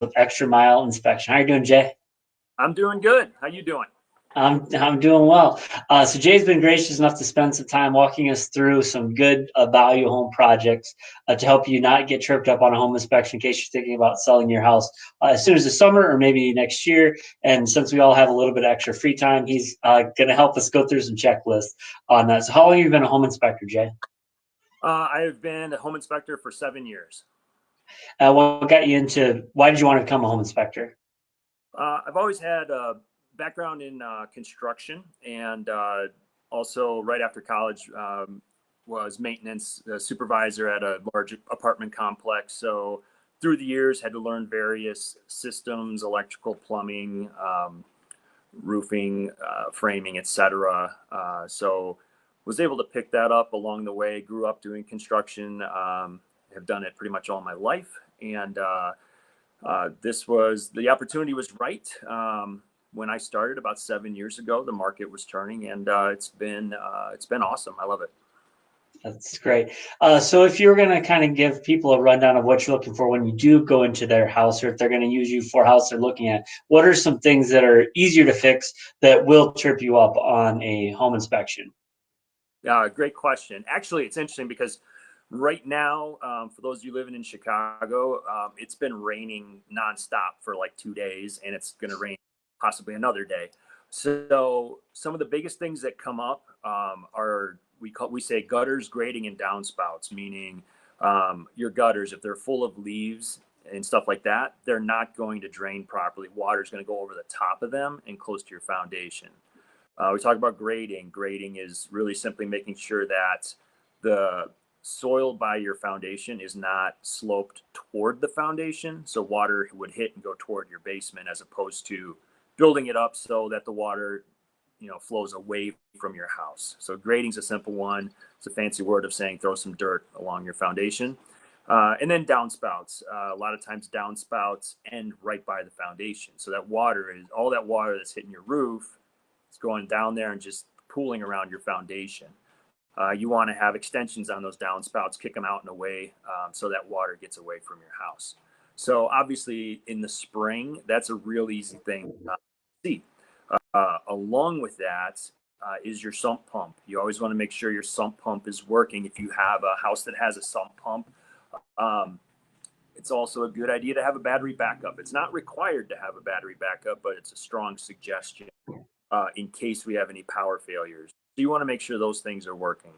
with Extra Mile Inspection. How are you doing, Jay? I'm doing good. How you doing? I'm doing well. So Jay's been gracious enough to spend some time walking us through some good value home projects to help you not get tripped up on a home inspection in case you're thinking about selling your house as soon as the summer or maybe next year. And since we all have a little bit of extra free time, he's going to help us go through some checklists on that. So how long have you been a home inspector, Jay? I have been a home inspector for 7 years. What got you into? Why did you want to become a home inspector? I've always had a background in construction, and also right after college was maintenance supervisor at a large apartment complex. So through the years, had to learn various systems, electrical, plumbing, roofing, framing, etc. So was able to pick that up along the way. Grew up doing construction. Have done it pretty much all my life, and this was the opportunity was right. When I started about 7 years ago, the market was turning, and it's been awesome. I love it. That's great. So if you're going to kind of give people a rundown of what you're looking for when you do go into their house, or if they're going to use you for a house they're looking at, what are some things that are easier to fix that will trip you up on a home inspection? Great question. Actually, it's interesting because right now, for those of you living in Chicago, it's been raining nonstop for like 2 days, and it's going to rain possibly another day. So some of the biggest things that come up are we say gutters, grading, and downspouts, meaning your gutters, if they're full of leaves and stuff like that, they're not going to drain properly. Water is going to go over the top of them and close to your foundation. We talk about grading. Grading is really simply making sure that the soil by your foundation is not sloped toward the foundation. So water would hit and go toward your basement as opposed to building it up so that the water, flows away from your house. So grading is a simple one. It's a fancy word of saying throw some dirt along your foundation. And then downspouts. A lot of times downspouts end right by the foundation. So that water is all that water that's hitting your roof. It's going down there and just pooling around your foundation. You want to have extensions on those downspouts, kick them out and away so that water gets away from your house. So obviously in the spring, that's a real easy thing to see. Along with that is your sump pump. You always want to make sure your sump pump is working. If you have a house that has a sump pump, um, it's also a good idea to have a battery backup. It's not required to have a battery backup, but it's a strong suggestion in case we have any power failures. So you want to make sure those things are working.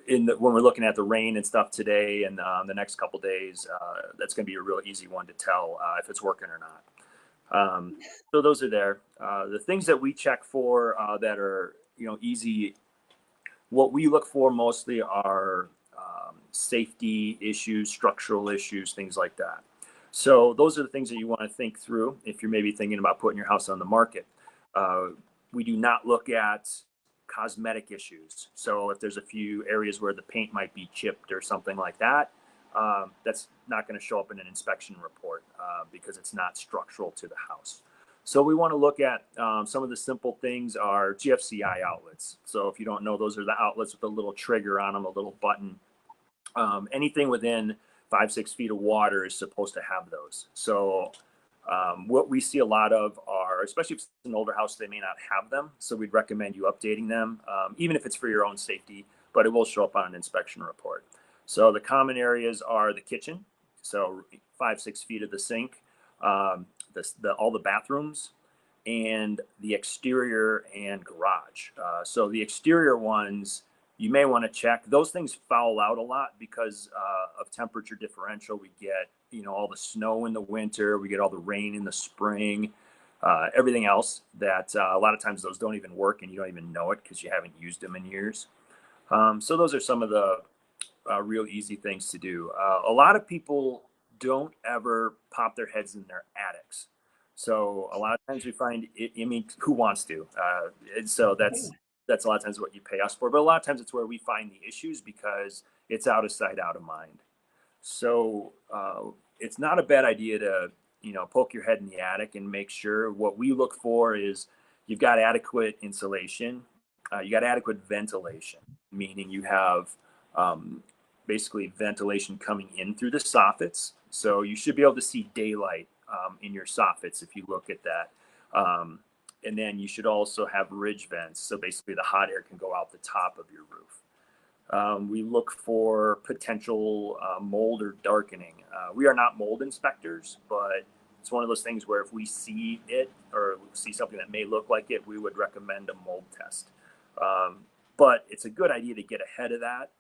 When we're looking at the rain and stuff today and the next couple days, that's going to be a real easy one to tell if it's working or not. So those are there. The things that we check for that are easy. What we look for mostly are safety issues, structural issues, things like that. So those are the things that you want to think through if you're maybe thinking about putting your house on the market. We do not look at cosmetic issues. So if there's a few areas where the paint might be chipped or something like that, that's not going to show up in an inspection report because it's not structural to the house. So we want to look at some of the simple things are GFCI outlets. So if you don't know, those are the outlets with a little trigger on them, a little button. Anything within 5-6 feet of water is supposed to have those. So what we see a lot of are, especially if it's an older house, they may not have them. So we'd recommend you updating them, even if it's for your own safety, but it will show up on an inspection report. So the common areas are the kitchen, so 5-6 feet of the sink, all the bathrooms, and the exterior and garage. So the exterior ones, you may want to check. Those things foul out a lot because of temperature differential. We get, all the snow in the winter. We get all the rain in the spring. Everything else that a lot of times those don't even work and you don't even know it because you haven't used them in years. So those are some of the real easy things to do. A lot of people don't ever pop their heads in their attics. So a lot of times we find it, I mean, who wants to? And so that's a lot of times what you pay us for. But a lot of times it's where we find the issues because it's out of sight, out of mind. So it's not a bad idea to, poke your head in the attic and make sure. What we look for is you've got adequate insulation, you got adequate ventilation, meaning you have basically ventilation coming in through the soffits. So you should be able to see daylight in your soffits if you look at that. And then you should also have ridge vents. So basically the hot air can go out the top of your roof. We look for potential mold or darkening. We are not mold inspectors, but it's one of those things where if we see it or see something that may look like it, we would recommend a mold test. But it's a good idea to get ahead of that,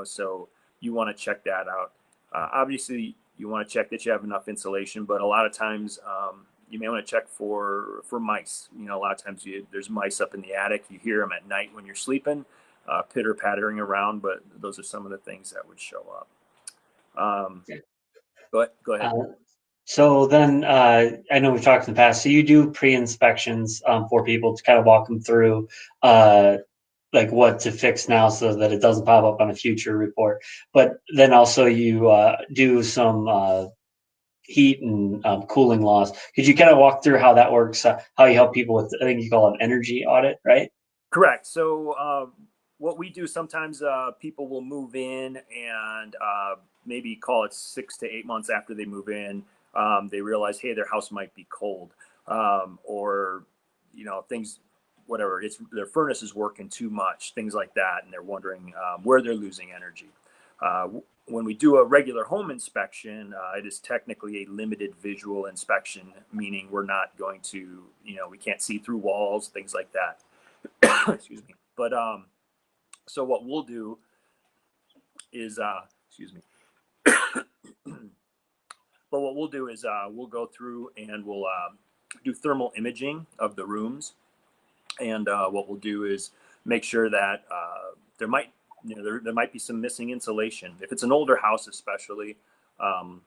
so you want to check that out. Obviously, you want to check that you have enough insulation, but a lot of times you may want to check for mice. A lot of times there's mice up in the attic. You hear them at night when you're sleeping, pitter pattering around, but those are some of the things that would show up. Go ahead. So then, I know we've talked in the past. So you do pre-inspections for people to kind of walk them through, like what to fix now, so that it doesn't pop up on a future report. But then also you do some heat and cooling laws. Could you kind of walk through how that works? How you help people with? I think you call it an energy audit, right? Correct. So what we do sometimes, people will move in and maybe call it 6 to 8 months after they move in. They realize, hey, their house might be cold, or things, whatever. It's their furnace is working too much, things like that, and they're wondering where they're losing energy. When we do a regular home inspection, it is technically a limited visual inspection, meaning we're not going to, we can't see through walls, things like that. Excuse me. But so what we'll do is, excuse me. But what we'll do is we'll go through and we'll do thermal imaging of the rooms, and what we'll do is make sure that there might be some missing insulation. If it's an older house, especially,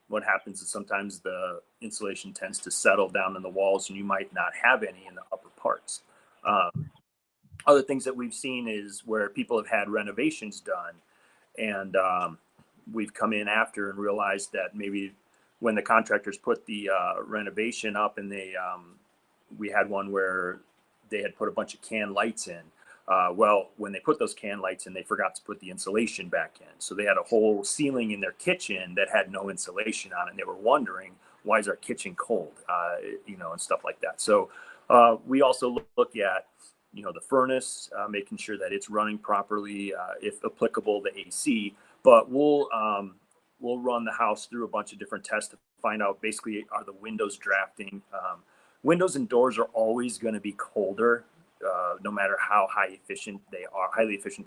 what happens is sometimes the insulation tends to settle down in the walls, and you might not have any in the upper parts. Other things that we've seen is where people have had renovations done, and we've come in after and realized that maybe when the contractors put the renovation up, and we had one where they had put a bunch of can lights in. Well, when they put those can lights in, they forgot to put the insulation back in. So they had a whole ceiling in their kitchen that had no insulation on it. And they were wondering, why is our kitchen cold? And stuff like that. So we also look at, the furnace, making sure that it's running properly, if applicable, the AC. But we'll run the house through a bunch of different tests to find out basically, are the windows drafting. Windows and doors are always going to be colder, no matter how highly efficient they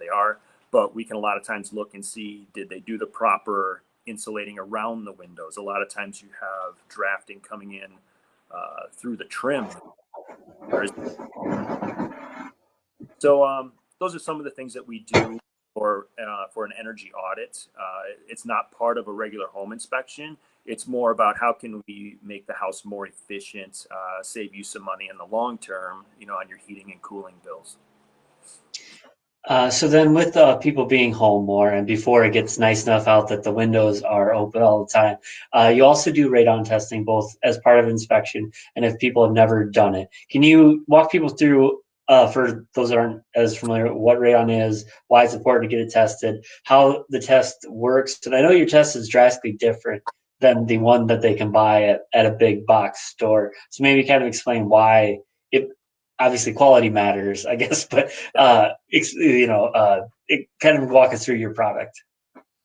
are. But we can a lot of times look and see, did they do the proper insulating around the windows? A lot of times you have drafting coming in through the trim. So those are some of the things that we do for an energy audit. It's not part of a regular home inspection. It's more about how can we make the house more efficient, save you some money in the long term, on your heating and cooling bills. So then with people being home more and before it gets nice enough out that the windows are open all the time, you also do radon testing both as part of inspection and if people have never done it. Can you walk people through, for those that aren't as familiar, what radon is, why it's important to get it tested, how the test works? And I know your test is drastically different than the one that they can buy at a big box store. So maybe kind of explain why it obviously quality matters, I guess, but it kind of walk us through your product.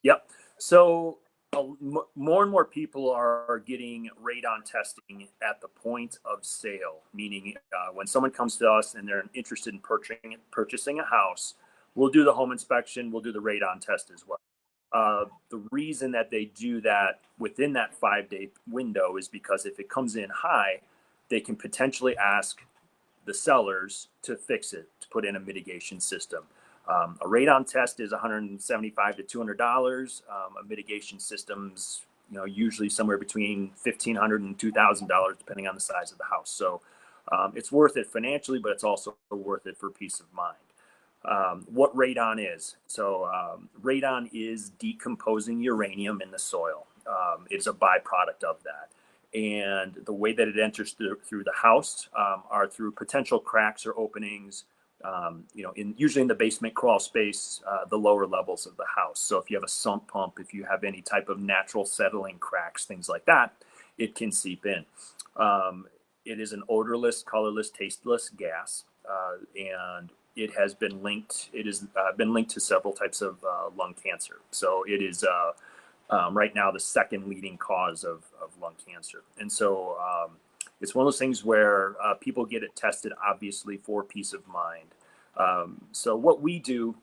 Yep. So more and more people are getting radon testing at the point of sale, meaning when someone comes to us and they're interested in purchasing a house, we'll do the home inspection, we'll do the radon test as well. The reason that they do that within that 5-day window is because if it comes in high, they can potentially ask the sellers to fix it, to put in a mitigation system. A radon test is $175 to $200. A mitigation system's, usually somewhere between $1,500 and $2,000, depending on the size of the house. So it's worth it financially, but it's also worth it for peace of mind. What radon is? So radon is decomposing uranium in the soil. It's a byproduct of that. And the way that it enters through the house are through potential cracks or openings usually in the basement crawl space, the lower levels of the house. So if you have a sump pump, if you have any type of natural settling cracks, things like that, it can seep in. It is an odorless, colorless, tasteless gas, and it has been linked. It has been linked to several types of lung cancer. So it is right now the second leading cause of lung cancer. And so it's one of those things where people get it tested, obviously, for peace of mind. So what we do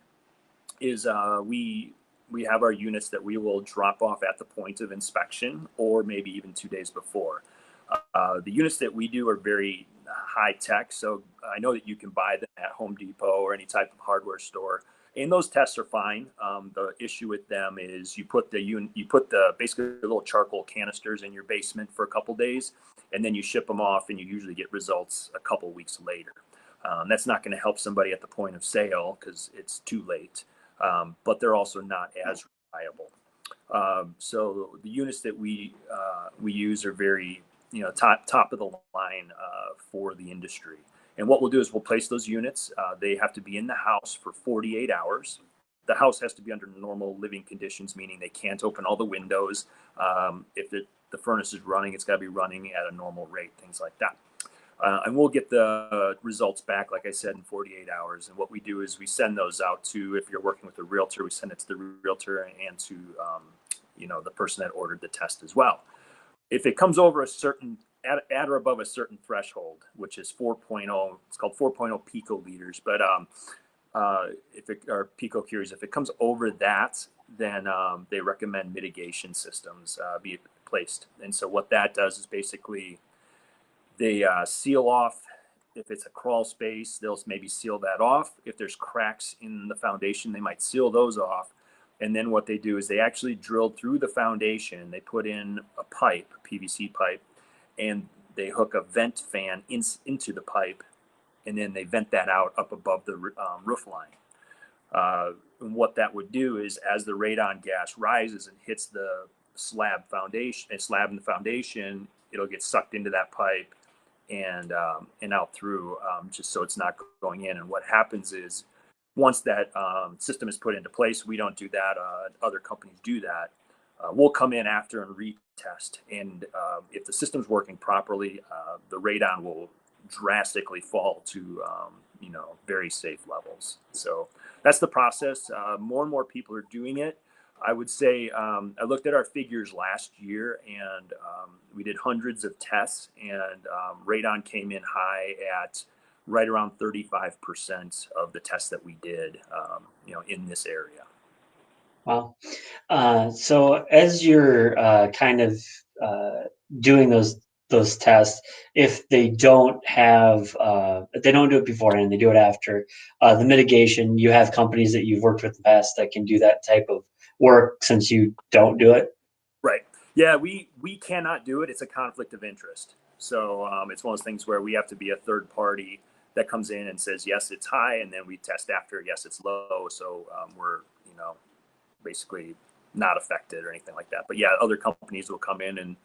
is we have our units that we will drop off at the point of inspection, or maybe even 2 days before. The units that we do are very high tech, so I know that you can buy them at Home Depot or any type of hardware store, and those tests are fine. The issue with them is you put the basically little charcoal canisters in your basement for a couple days, and then you ship them off, and you usually get results a couple weeks later. That's not going to help somebody at the point of sale because it's too late, but they're also not as reliable. So the units that we use are very top of the line for the industry. And what we'll do is we'll place those units. They have to be in the house for 48 hours. The house has to be under normal living conditions, meaning they can't open all the windows. If the furnace is running, it's got to be running at a normal rate, things like that. And we'll get the results back, like I said, in 48 hours. And what we do is we send those out to, if you're working with a realtor, we send it to the realtor and to the person that ordered the test as well. If it comes over a certain at or above a certain threshold, which is 4.0, it's called 4.0 picoliters, but or picocuries, if it comes over that, then they recommend mitigation systems be placed. And so what that does is basically they seal off. If it's a crawl space, they'll maybe seal that off. If there's cracks in the foundation, they might seal those off. And then what they do is they actually drill through the foundation. They put in a pipe, a PVC pipe, and they hook a vent fan into the pipe, and then they vent that out up above the roof line. And what that would do is, as the radon gas rises and hits the slab in the foundation, it'll get sucked into that pipe and out through, just so it's not going in. And what happens is, once that system is put into place, we don't do that. Other companies do that. We'll come in after and retest. And if the system's working properly, the radon will drastically fall to very safe levels. So that's the process. More and more people are doing it. I would say I looked at our figures last year, and we did hundreds of tests, and radon came in high at right around 35% of the tests that we did, in this area. Wow. So as you're kind of doing those tests, if they don't if they don't do it beforehand, they do it after, the mitigation, you have companies that you've worked with in the past that can do that type of work since you don't do it? Right. Yeah, we cannot do it. It's a conflict of interest. So it's one of those things where we have to be a third party that comes in and says, yes, it's high. And then we test after, yes, it's low. So we're, basically not affected or anything like that. But yeah, other companies will come in, and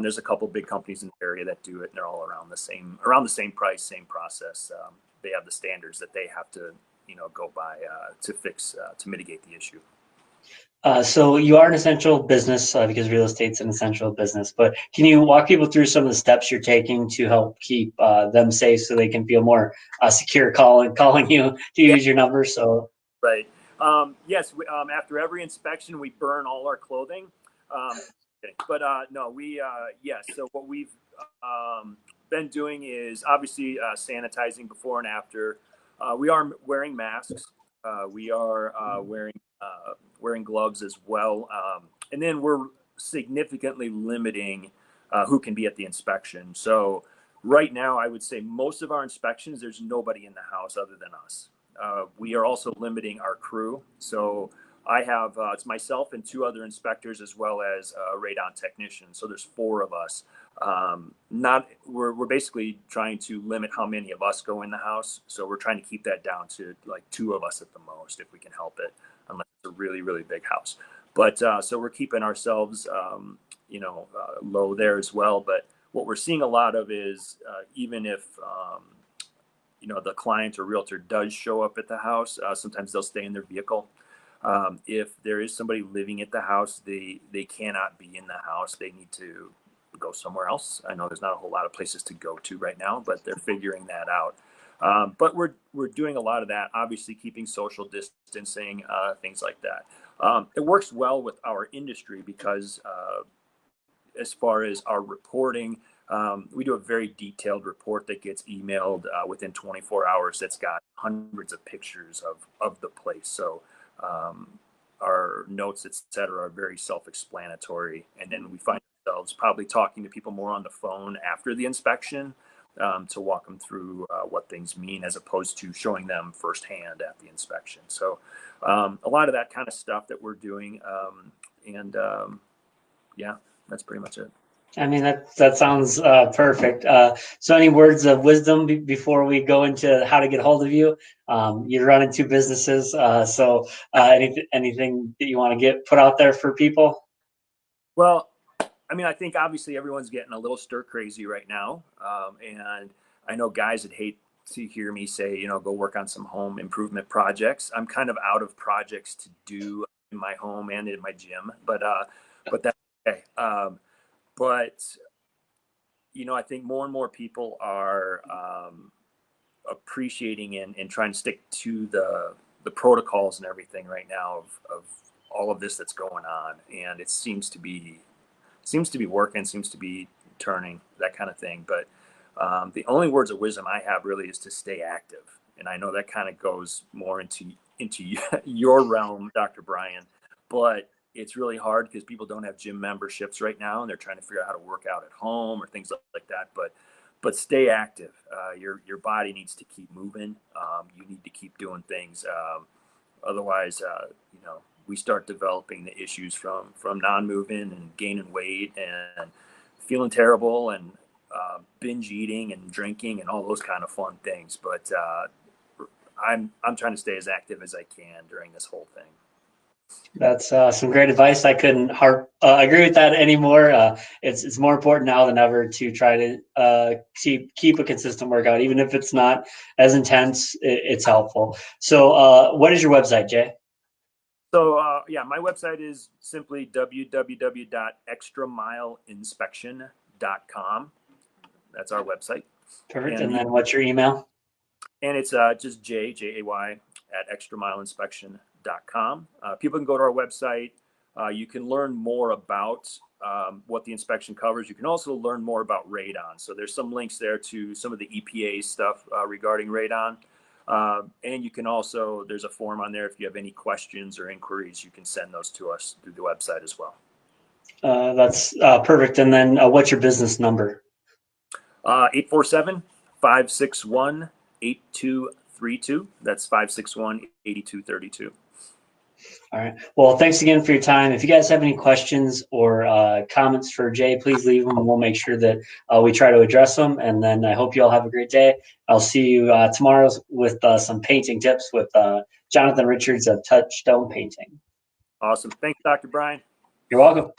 there's a couple big companies in the area that do it, and they're all around the same price, same process. They have the standards that they have to, go by to mitigate the issue. So you are an essential business because real estate's an essential business, but can you walk people through some of the steps you're taking to help keep them safe so they can feel more secure calling you to Yeah. use your number? So Right. Yes. After every inspection, we burn all our clothing. But no, yes. So what we've been doing is obviously sanitizing before and after. We are wearing masks. We are wearing gloves as well. And then we're significantly limiting who can be at the inspection. So right now, I would say most of our inspections, there's nobody in the house other than us. We are also limiting our crew. So I have, it's myself and two other inspectors, as well as a radon technician. So there's four of us. We're basically trying to limit how many of us go in the house. So we're trying to keep that down to like two of us at the most, if we can help it, unless it's a really, really big house. But so we're keeping ourselves, low there as well. But what we're seeing a lot of is even if, the client or realtor does show up at the house, sometimes they'll stay in their vehicle. If there is somebody living at the house, they cannot be in the house. They need to go somewhere else. I know there's not a whole lot of places to go to right now, but they're figuring that out. But we're doing a lot of that, obviously keeping social distancing, things like that. It works well with our industry because as far as our reporting, we do a very detailed report that gets emailed within 24 hours. That's got hundreds of pictures of the place. So our notes, etc., are very self-explanatory. And then we find ourselves probably talking to people more on the phone after the inspection to walk them through what things mean, as opposed to showing them firsthand at the inspection. So a lot of that kind of stuff that we're doing, yeah, that's pretty much it. I mean, that sounds perfect. So any words of wisdom before we go into how to get hold of you? You're running two businesses, so anything that you want to get put out there for people? Well, I mean, I think obviously everyone's getting a little stir crazy right now. And I know guys would hate to hear me say, go work on some home improvement projects. I'm kind of out of projects to do in my home and in my gym, but that's okay. But I think more and more people are appreciating and trying to stick to the protocols and everything right now of all of this that's going on, and it seems to be working, seems to be turning, that kind of thing. But the only words of wisdom I have really is to stay active, and I know that kind of goes more into your realm, Dr. Brian, but it's really hard because people don't have gym memberships right now, and they're trying to figure out how to work out at home or things like that. But stay active. Your body needs to keep moving. You need to keep doing things. Otherwise, we start developing the issues from non-moving and gaining weight and feeling terrible and binge eating and drinking and all those kind of fun things. But I'm trying to stay as active as I can during this whole thing. That's some great advice. I couldn't agree with that anymore. It's more important now than ever to try to keep a consistent workout, even if it's not as intense. It's helpful. So, what is your website, Jay? So my website is simply www.extramileinspection.com. That's our website. Perfect. And then what's your email? And it's just Jay at extramileinspection.com. People can go to our website. You can learn more about what the inspection covers. You can also learn more about radon. So there's some links there to some of the EPA stuff regarding radon. And you can also, there's a form on there. If you have any questions or inquiries, you can send those to us through the website as well. That's perfect. And then what's your business number? 847-561-8232. That's 561-8232. All right. Well, thanks again for your time. If you guys have any questions or comments for Jay, please leave them, and we'll make sure that we try to address them. And then I hope you all have a great day. I'll see you tomorrow with some painting tips with Jonathan Richards of Touchstone Painting. Awesome. Thanks, Dr. Brian. You're welcome.